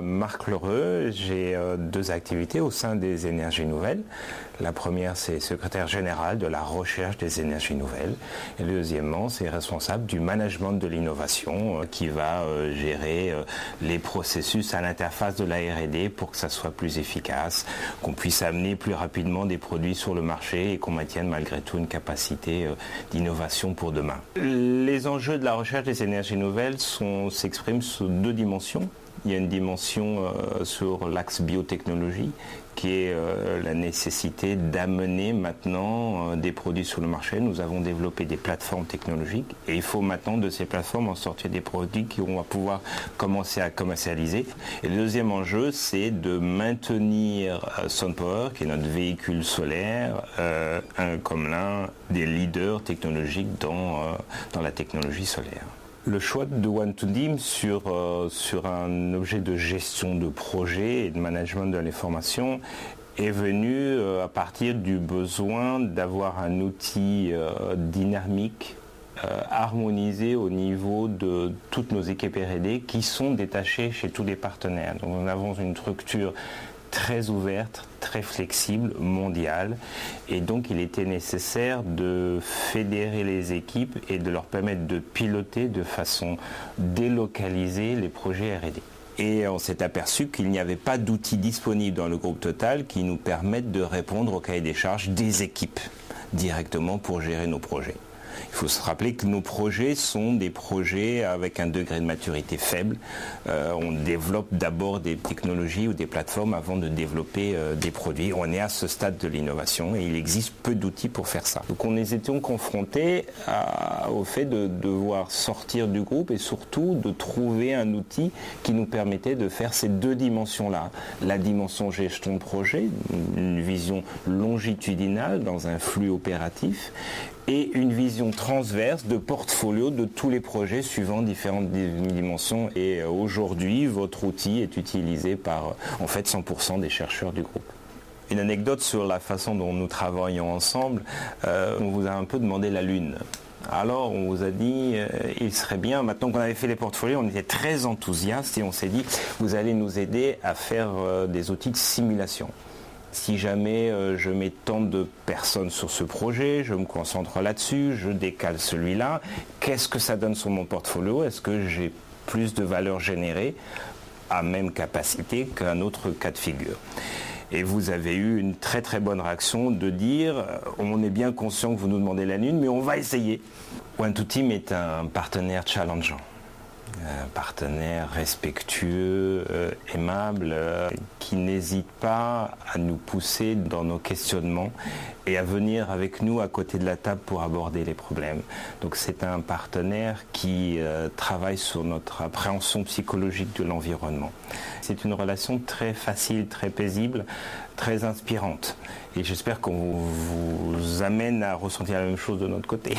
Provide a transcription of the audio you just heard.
Marc Lheureux, j'ai deux activités au sein des énergies nouvelles. La première, c'est secrétaire général de la recherche des énergies nouvelles. Et deuxièmement, c'est responsable du management de l'innovation qui va gérer les processus à l'interface de la R&D pour que ça soit plus efficace, qu'on puisse amener plus rapidement des produits sur le marché et qu'on maintienne malgré tout une capacité d'innovation pour demain. Les enjeux de la recherche des énergies nouvelles s'expriment sous deux dimensions. Il y a une dimension sur l'axe biotechnologie qui est la nécessité d'amener maintenant des produits sur le marché. Nous avons développé des plateformes technologiques et il faut maintenant de ces plateformes en sortir des produits qu'on va pouvoir commencer à commercialiser. Et le deuxième enjeu, c'est de maintenir SunPower, qui est notre véhicule solaire, comme l'un des leaders technologiques dans la technologie solaire. Le choix de One2Dim sur un objet de gestion de projet et de management de l'information est venu à partir du besoin d'avoir un outil dynamique, harmonisé au niveau de toutes nos équipes R&D qui sont détachées chez tous les partenaires. Donc nous avons une structure très ouverte, très flexible, mondiale, et donc il était nécessaire de fédérer les équipes et de leur permettre de piloter de façon délocalisée les projets R&D. Et on s'est aperçu qu'il n'y avait pas d'outils disponibles dans le groupe Total qui nous permettent de répondre au cahier des charges des équipes directement pour gérer nos projets. Il faut se rappeler que nos projets sont des projets avec un degré de maturité faible. On développe d'abord des technologies ou des plateformes avant de développer des produits. On est à ce stade de l'innovation et il existe peu d'outils pour faire ça. Donc on était confrontés au fait de devoir sortir du groupe et surtout de trouver un outil qui nous permettait de faire ces deux dimensions-là. La dimension gestion de projet, une vision longitudinale dans un flux opératif, et une vision transverse de portfolio de tous les projets suivant différentes dimensions. Et aujourd'hui, votre outil est utilisé par en fait 100% des chercheurs du groupe. Une anecdote sur la façon dont nous travaillons ensemble, on vous a un peu demandé la Lune. Alors on vous a dit, il serait bien, maintenant qu'on avait fait les portfolios, on était très enthousiastes et on s'est dit, vous allez nous aider à faire des outils de simulation. Si jamais je mets tant de personnes sur ce projet, je me concentre là-dessus, je décale celui-là, qu'est-ce que ça donne sur mon portfolio? Est-ce que j'ai plus de valeur générée à même capacité qu'un autre cas de figure? Et vous avez eu une très très bonne réaction de dire on est bien conscient que vous nous demandez la Lune, mais on va essayer. One2Team est un partenaire challengeant. Un partenaire respectueux, aimable, qui n'hésite pas à nous pousser dans nos questionnements et à venir avec nous à côté de la table pour aborder les problèmes. Donc c'est un partenaire qui travaille sur notre appréhension psychologique de l'environnement. C'est une relation très facile, très paisible, très inspirante. Et j'espère qu'on vous amène à ressentir la même chose de notre côté.